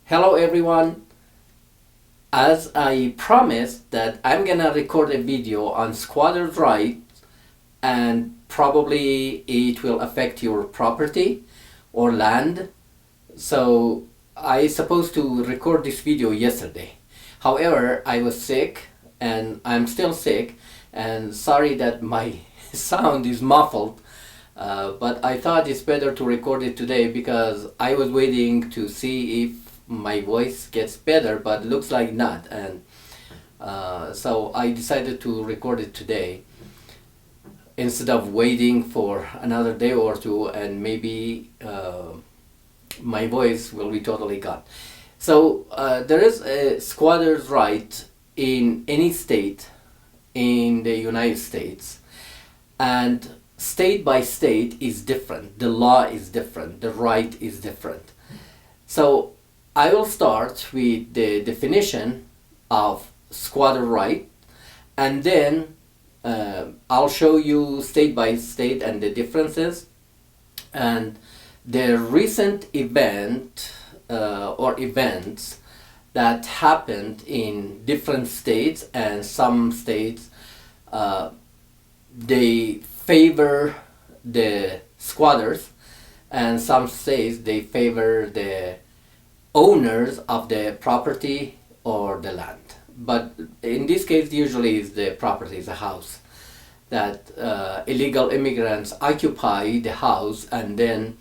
Hello everyone. As I promised that I'm gonna record a video on squatters' rights, and probably it will affect your property or land. So I supposed to record this video yesterday. However, I was sick and I'm still sick, and sorry that my sound is muffled. But I thought it's better to record it today because I was waiting to see if my voice gets better, but looks like not. And so I decided to record it today instead of waiting for another day or two, and maybe my voice will be totally gone. So there is a squatter's right in any state in the United States, and state by state is different. The law is different. The right is different. So I will start with the definition of squatter right, and then I'll show you state by state and the differences, and the recent event or events that happened in different states. And some states they favor the squatters, and some states they favor the owners of the property or the land. But in this case, usually is the property, is a house, that illegal immigrants occupy the house, and then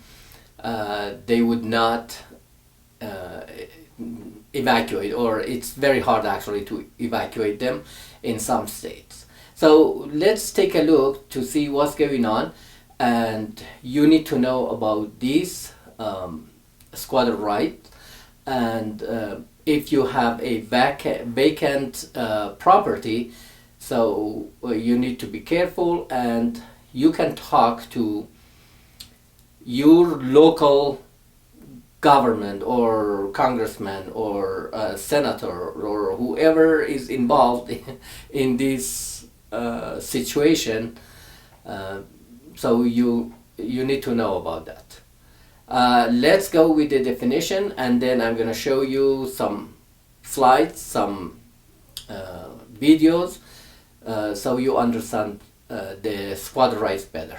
they would not evacuate, or it's very hard actually to evacuate them in some states. So let's take a look to see what's going on, and you need to know about these squatter rights. And if you have a vacant property, so you need to be careful, and you can talk to your local government or congressman or senator or whoever is involved in this situation. So you need to know about that. Let's go with the definition, and then I'm going to show you some slides, some videos, so you understand the squatter rights better.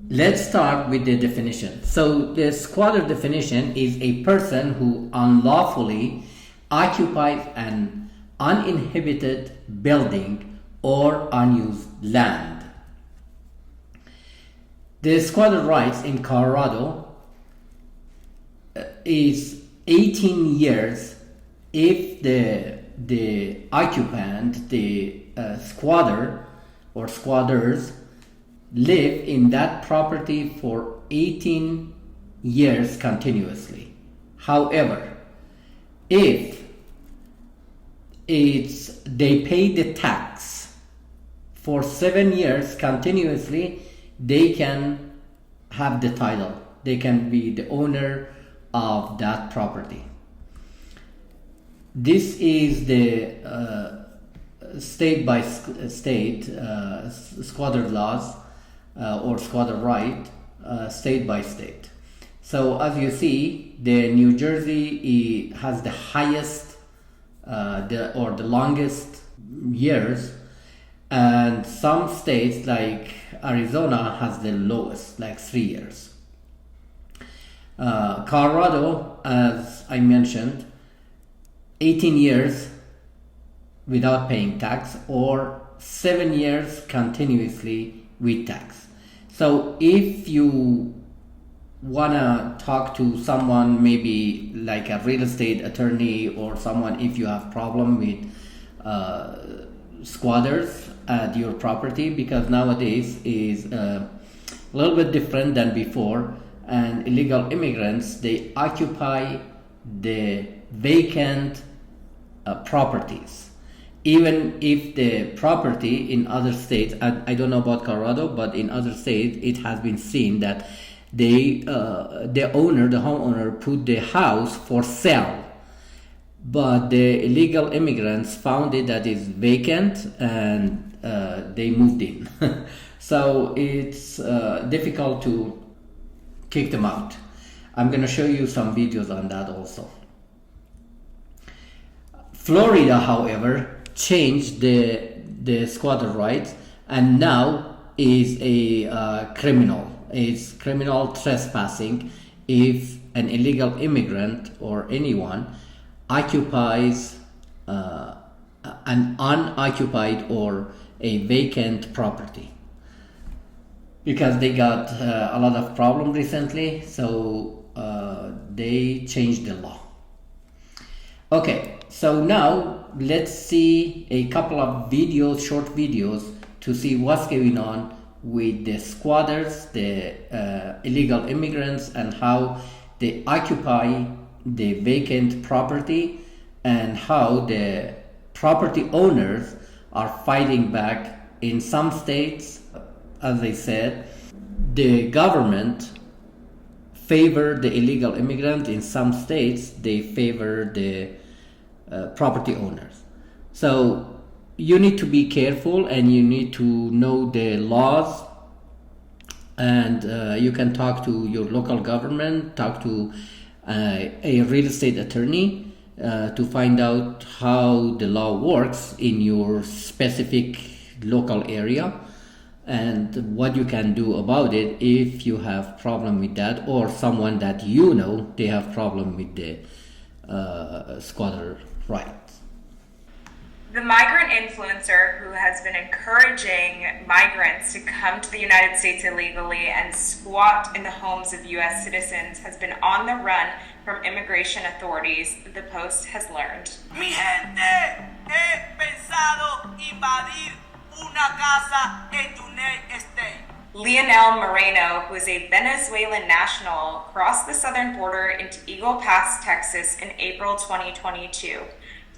Let's start with the definition. So the squatter definition is a person who unlawfully occupies an uninhabited building or unused land. The squatter rights in Colorado is 18 years if the occupant, the squatter or squatters, live in that property for 18 years continuously. However, if they pay the tax for 7 years continuously, they can have the title. They can be the owner of that property. This is the state by state squatter laws or squatter right, state by state. So as you see, the New Jersey has the highest or the longest years, and some states like Arizona has the lowest, like 3 years. Colorado, as I mentioned, 18 years without paying tax, or 7 years continuously with tax. So if you wanna talk to someone, maybe like a real estate attorney or someone, if you have problem with squatters at your property, because nowadays is a little bit different than before, and illegal immigrants, they occupy the vacant properties. Even if the property in other states, I don't know about Colorado, but in other states it has been seen that the homeowner put the house for sale, but the illegal immigrants found it that is vacant, and they moved in. So it's difficult to kick them out. I'm going to show you some videos on that also. Florida, however, changed the squatter rights and now is a criminal. It's criminal trespassing if an illegal immigrant or anyone occupies an unoccupied or a vacant property, because they got a lot of problem recently, so they changed the law. Okay, so now let's see a couple of videos, short videos, to see what's going on with the squatters, the illegal immigrants, and how they occupy the vacant property, and how the property owners are fighting back. In some states, as I said, the government favor the illegal immigrant. In some states, they favor the property owners. So you need to be careful and you need to know the laws, and you can talk to your local government, talk to a real estate attorney to find out how the law works in your specific local area and what you can do about it if you have problem with that, or someone that you know they have problem with the squatter rights. The migrant influencer who has been encouraging migrants to come to the United States illegally and squat in the homes of U.S. citizens has been on the run from immigration authorities, the Post has learned. Mi gente, he pensado invadir una casa en United States. Leonel Moreno, who is a Venezuelan national, crossed the southern border into Eagle Pass, Texas in April 2022.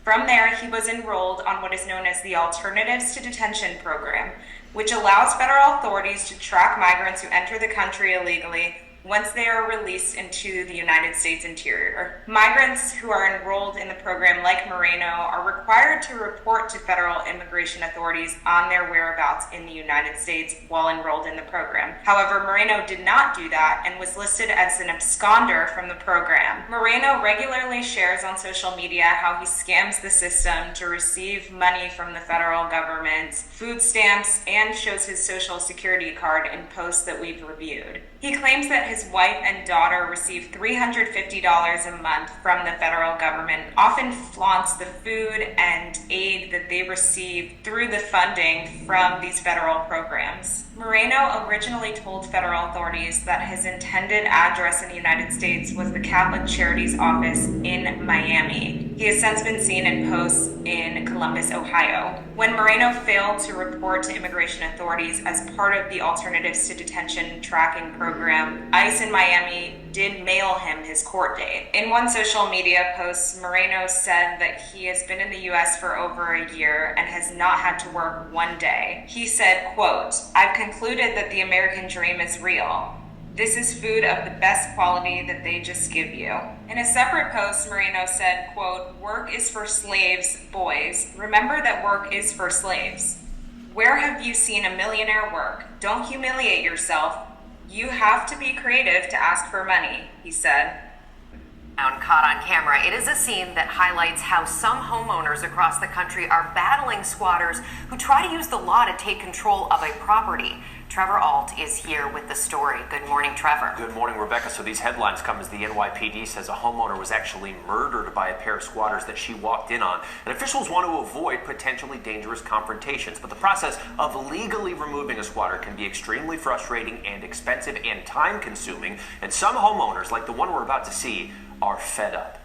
From there, he was enrolled on what is known as the Alternatives to Detention program, which allows federal authorities to track migrants who enter the country illegally once they are released into the United States interior. Migrants who are enrolled in the program, like Moreno, are required to report to federal immigration authorities on their whereabouts in the United States while enrolled in the program. However, Moreno did not do that and was listed as an absconder from the program. Moreno regularly shares on social media how he scams the system to receive money from the federal government, food stamps, and shows his social security card in posts that we've reviewed. He claims that his wife and daughter receive $350 a month from the federal government, often flaunts the food and aid that they receive through the funding from these federal programs. Moreno originally told federal authorities that his intended address in the United States was the Catholic Charities office in Miami. He has since been seen in posts in Columbus, Ohio. When Moreno failed to report to immigration authorities as part of the Alternatives to Detention tracking program, ICE in Miami did mail him his court date. In one social media post, Moreno said that he has been in the U.S. for over a year and has not had to work one day. He said, quote, "I've concluded that the American dream is real. This is food of the best quality that they just give you." In a separate post, Moreno said, quote, "Work is for slaves, boys. Remember that work is for slaves. Where have you seen a millionaire work? Don't humiliate yourself. You have to be creative to ask for money," he said. Caught on camera, it is a scene that highlights how some homeowners across the country are battling squatters who try to use the law to take control of a property. Trevor Alt is here with the story. Good morning, Trevor. Good morning, Rebecca. So these headlines come as the NYPD says a homeowner was actually murdered by a pair of squatters that she walked in on. And officials want to avoid potentially dangerous confrontations. But the process of legally removing a squatter can be extremely frustrating and expensive and time-consuming. And some homeowners, like the one we're about to see, are fed up.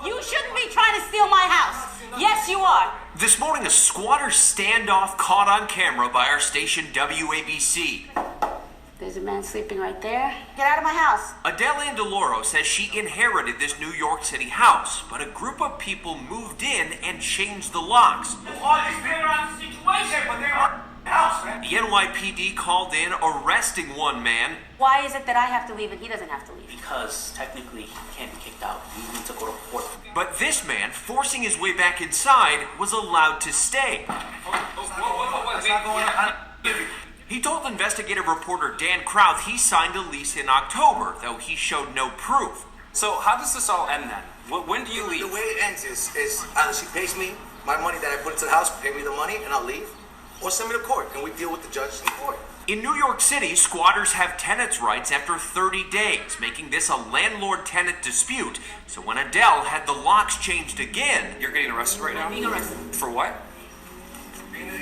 You shouldn't be trying to steal my house. Yes, you are. This morning, a squatter standoff caught on camera by our station WABC. There's a man sleeping right there. Get out of my house. Adele Andaloro says she inherited this New York City house, but a group of people moved in and changed the locks. The NYPD called in, arresting one man. Why is it that I have to leave and he doesn't have to leave? Because technically he can't be kicked out. You need to go to court. But this man, forcing his way back inside, was allowed to stay. He told investigative reporter Dan Krauth he signed a lease in October, though he showed no proof. So how does this all end then? When do you leave? The way it ends is either she pays me my money that I put into the house, pay me the money, and I'll leave, or send me to court, and we deal with the judge in court. In New York City, squatters have tenants' rights after 30 days, making this a landlord-tenant dispute. So when Adele had the locks changed again... You're getting arrested right now? Being arrested. For what?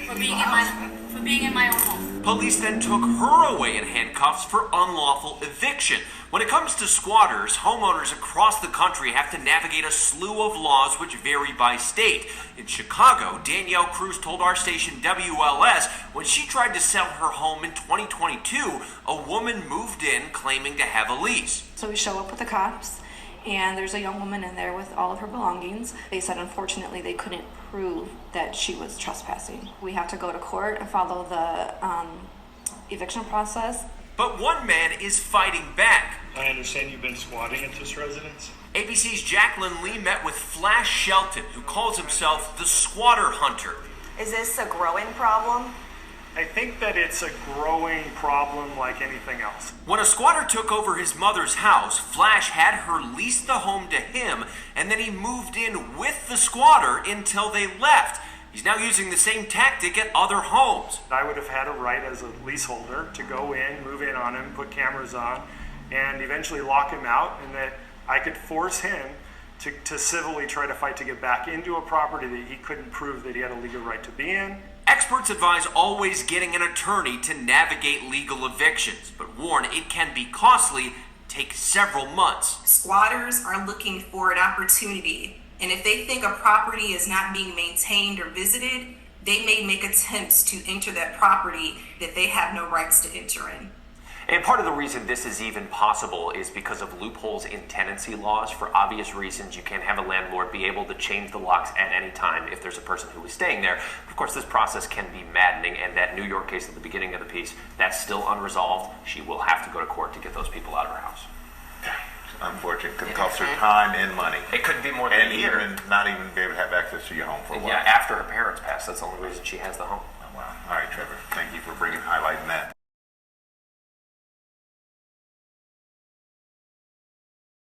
For being in my own home. Police then took her away in handcuffs for unlawful eviction. When it comes to squatters, homeowners across the country have to navigate a slew of laws which vary by state. In Chicago, Danielle Cruz told our station WLS when she tried to sell her home in 2022, a woman moved in claiming to have a lease. So we show up with the cops, and there's a young woman in there with all of her belongings. They said unfortunately they couldn't prove that she was trespassing. We have to go to court and follow the eviction process. But one man is fighting back. I understand you've been squatting at this residence? ABC's Jacqueline Lee met with Flash Shelton, who calls himself the squatter hunter. Is this a growing problem? I think that it's a growing problem like anything else. When a squatter took over his mother's house, Flash had her lease the home to him, and then he moved in with the squatter until they left. He's now using the same tactic at other homes. I would have had a right as a leaseholder to go in, move in on him, put cameras on, and eventually lock him out, and that I could force him to civilly try to fight to get back into a property that he couldn't prove that he had a legal right to be in. Experts advise always getting an attorney to navigate legal evictions, but warn it can be costly, take several months. Squatters are looking for an opportunity, and if they think a property is not being maintained or visited, they may make attempts to enter that property that they have no rights to enter in. And part of the reason this is even possible is because of loopholes in tenancy laws. For obvious reasons, you can't have a landlord be able to change the locks at any time if there's a person who is staying there. Of course, this process can be maddening, and that New York case at the beginning of the piece, that's still unresolved. She will have to go to court to get those people out of her house. Unfortunate, could cost her time and money. It couldn't be more than a year. And not even be able to have access to your home for a while. Yeah, after her parents passed, that's the only reason she has the home. Oh, wow. All right, Trevor, thank you for highlighting that.